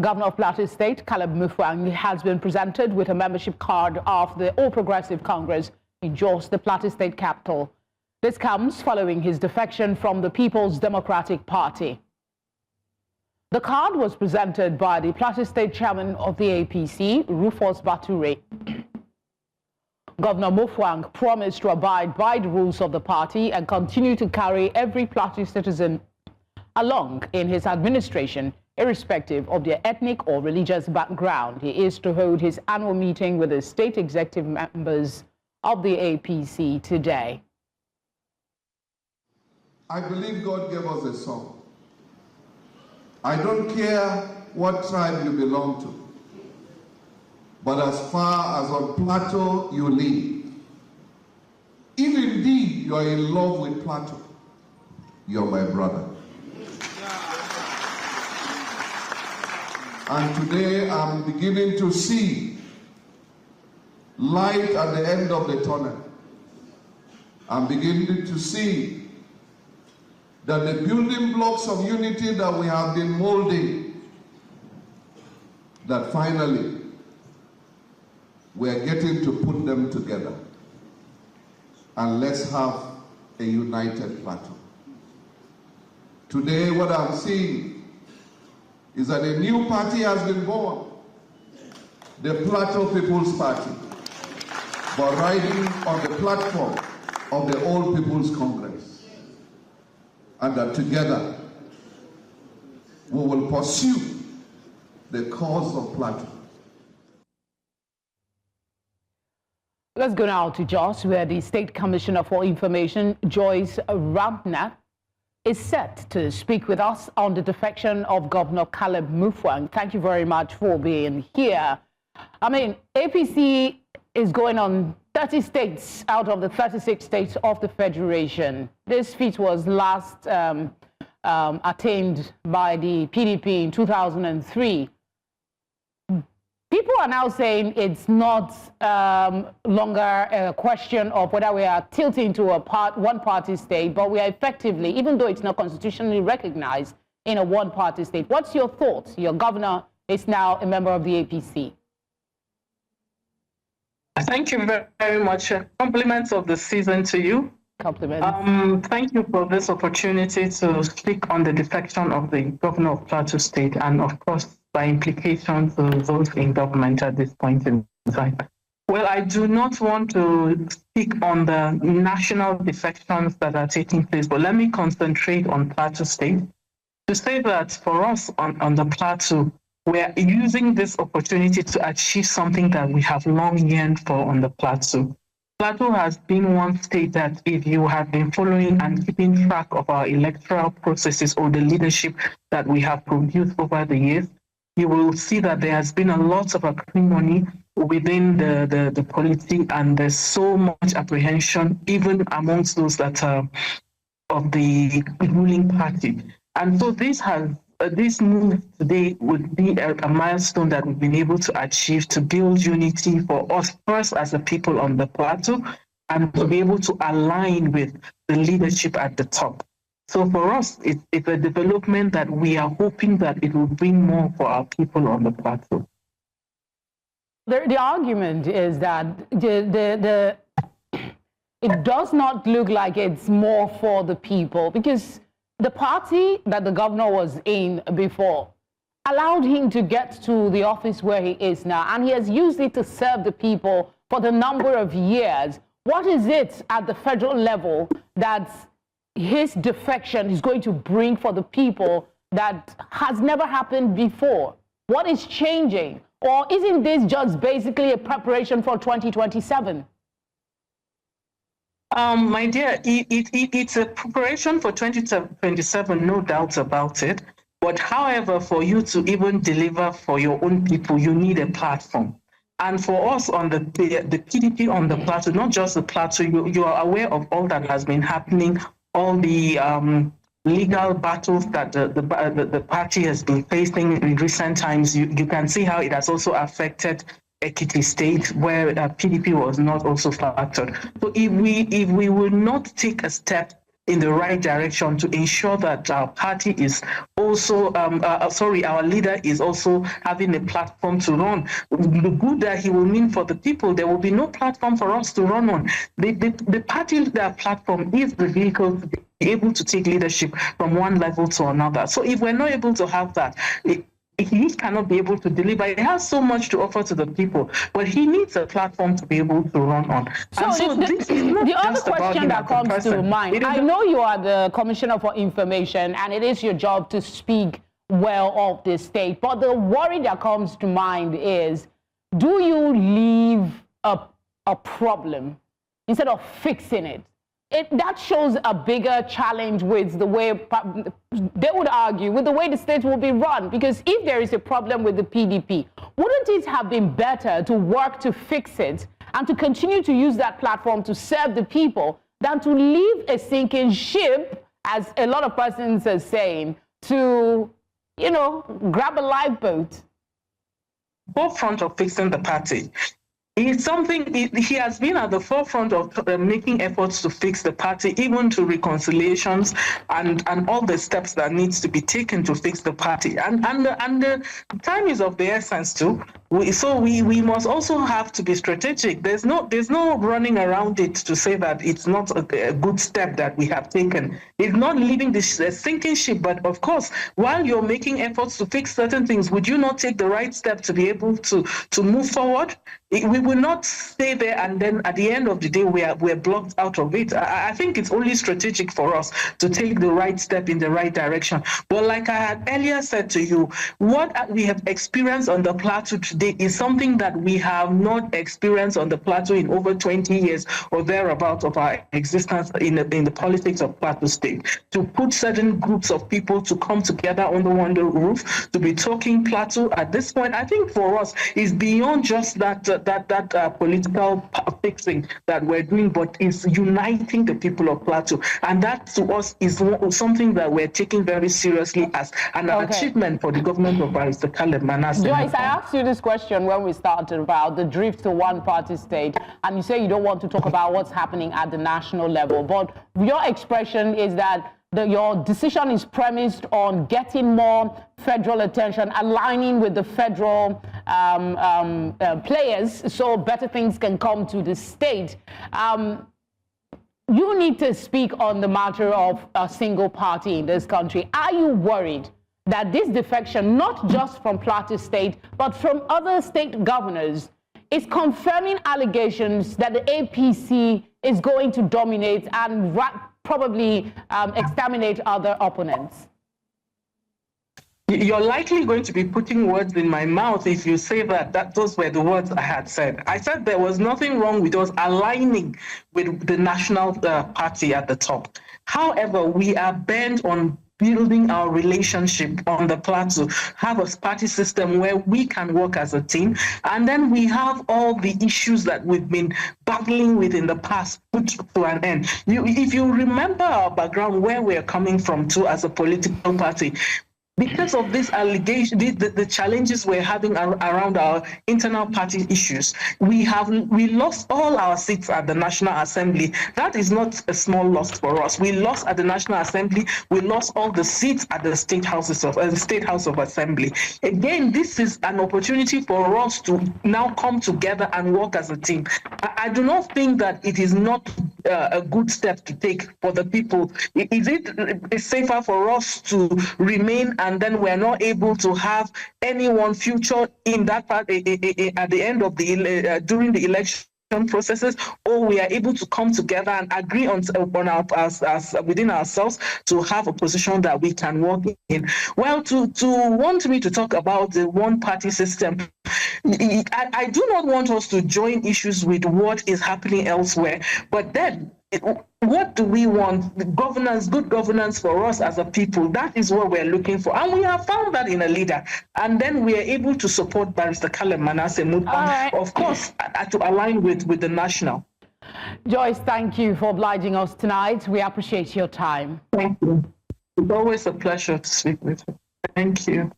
Governor of Plateau State, Caleb Mutfwang, has been presented with a membership card of the All Progressive Congress in Jos, the Plateau State capital. This comes following his defection from the People's Democratic Party. The card was presented by the Plateau State chairman of the APC, Rufus Bature. Governor Mutfwang promised to abide by the rules of the party and continue to carry every Plateau citizen along in his administration, irrespective of their ethnic or religious background. He is to hold his annual meeting with the state executive members of the APC today. I believe God gave us a song. I don't care what tribe you belong to, but as far as on Plateau you live, if indeed you are in love with Plateau, you're my brother. And today I'm beginning to see light at the end of the tunnel. I'm beginning to see that the building blocks of unity that we have been molding, that finally we're getting to put them together. And let's have a united Plateau. Today what I'm seeing is that a new party has been born, the Plateau People's Party, but riding on the platform of the All People's Congress. And that together we will pursue the cause of Plateau. Let's go now to Jos, where the State Commissioner for Information, Joyce Ramnath, is set to speak with us on the defection of Governor Caleb Mutfwang. Thank you very much for being here. I mean, APC is going on 30 states out of the 36 states of the Federation. This feat was last attained by the PDP in 2003. People are now saying it's not longer a question of whether we are tilting to a one-party state, but we are effectively, even though it's not constitutionally recognized, in a one-party state. What's your thoughts? Your governor is now a member of the APC. Thank you very much. Compliments of the season to you. Compliments. Thank you for this opportunity to speak on the defection of the governor of Plateau State and, of course, by implication to those in government at this point in time. Well, I do not want to speak on the national defections that are taking place, but let me concentrate on Plateau State to say that for us on the Plateau, we're using this opportunity to achieve something that we have long yearned for on the Plateau. Plateau has been one state that, if you have been following and keeping track of our electoral processes or the leadership that we have produced over the years, you will see that there has been a lot of acrimony within the polity, and there's so much apprehension even amongst those that are of the ruling party. And so this move today would be a milestone that we've been able to achieve to build unity for us first as a people on the Plateau, and to be able to align with the leadership at the top. So for us, it's a development that we are hoping that it will bring more for our people on the Plateau. The argument is that it does not look like it's more for the people, because the party that the governor was in before allowed him to get to the office where he is now, and he has used it to serve the people for the number of years. What is it at the federal level that his defection is going to bring for the people that has never happened before? What is changing? Or isn't this just basically a preparation for 2027? My dear, it's a preparation for 2027, no doubt about it. But however, for you to even deliver for your own people, you need a platform. And for us on the PDP on the Plateau, not just the Plateau, you are aware of all that has been happening, all the legal battles that the party has been facing in recent times. You can see how it has also affected Ekiti State, where PDP was not also factored. So if we will not take a step in the right direction to ensure that our party is also, our leader is also having a platform to run. The good that he will mean for the people, there will be no platform for us to run on. The party platform is the vehicle to be able to take leadership from one level to another. So if we're not able to have that, he cannot be able to deliver. He has so much to offer to the people, but he needs a platform to be able to run on. So the other question that comes to mind, I know you are the Commissioner for Information, and it is your job to speak well of the state, but the worry that comes to mind is, do you leave a problem instead of fixing it? That shows a bigger challenge with the way, they would argue, with the way the state will be run. Because if there is a problem with the PDP, wouldn't it have been better to work to fix it and to continue to use that platform to serve the people than to leave a sinking ship, as a lot of persons are saying, to, you know, grab a lifeboat? Forefront of fixing the party. It's something, he has been at the forefront of making efforts to fix the party, even to reconciliations and all the steps that needs to be taken to fix the party. And the time is of the essence too. We must also have to be strategic. There's no running around it to say that it's not a good step that we have taken. It's not leaving this sinking ship, but of course, while you're making efforts to fix certain things, would you not take the right step to be able to move forward? We will not stay there and then at the end of the day we're blocked out of it. I think it's only strategic for us to take the right step in the right direction. But like I had earlier said to you, what we have experienced on the Plateau today is something that we have not experienced on the Plateau in over 20 years or thereabout of our existence in the politics of Plateau State. To put certain groups of people to come together under one roof, to be talking Plateau at this point, I think for us is beyond just that political fixing that we're doing, but is uniting the people of Plateau. And that to us is something that we're taking very seriously as an achievement for the government of Barrister Caleb Manasseh. Joyce, I asked you this question when we started about the drift to one-party state, and you say you don't want to talk about what's happening at the national level, but your expression is that your decision is premised on getting more federal attention, aligning with the federal players so better things can come to the state. You need to speak on the matter of a single party in this country. Are you worried that this defection, not just from Plateau State, but from other state governors, is confirming allegations that the APC is going to dominate and probably exterminate other opponents? You're likely going to be putting words in my mouth if you say that those were the words I had said. I said there was nothing wrong with us aligning with the national party at the top. However, we are bent on building our relationship on the Plateau, have a party system where we can work as a team, and then we have all the issues that we've been battling with in the past put to an end. If you remember our background, where we're coming from too as a political party, because of this allegation, the challenges we're having around our internal party issues, we lost all our seats at the National Assembly. That is not a small loss for us. We lost at the National Assembly. We lost all the seats at the State House of Assembly. Again, this is an opportunity for us to now come together and work as a team. I do not think that it is not a good step to take for the people. Is it safer for us to remain and then we're not able to have anyone future in that part at the end of during the election processes, or we are able to come together and agree on within ourselves to have a position that we can work in? Well, to want me to talk about the one-party system, I do not want us to join issues with what is happening elsewhere, but then what do we want? Governance, good governance for us as a people. That is what we're looking for. And we have found that in a leader. And then we are able to support Barrister Caleb Manasseh Mutfwang, of course, to align with the national. Joyce, thank you for obliging us tonight. We appreciate your time. Thank you. It's always a pleasure to speak with you. Thank you.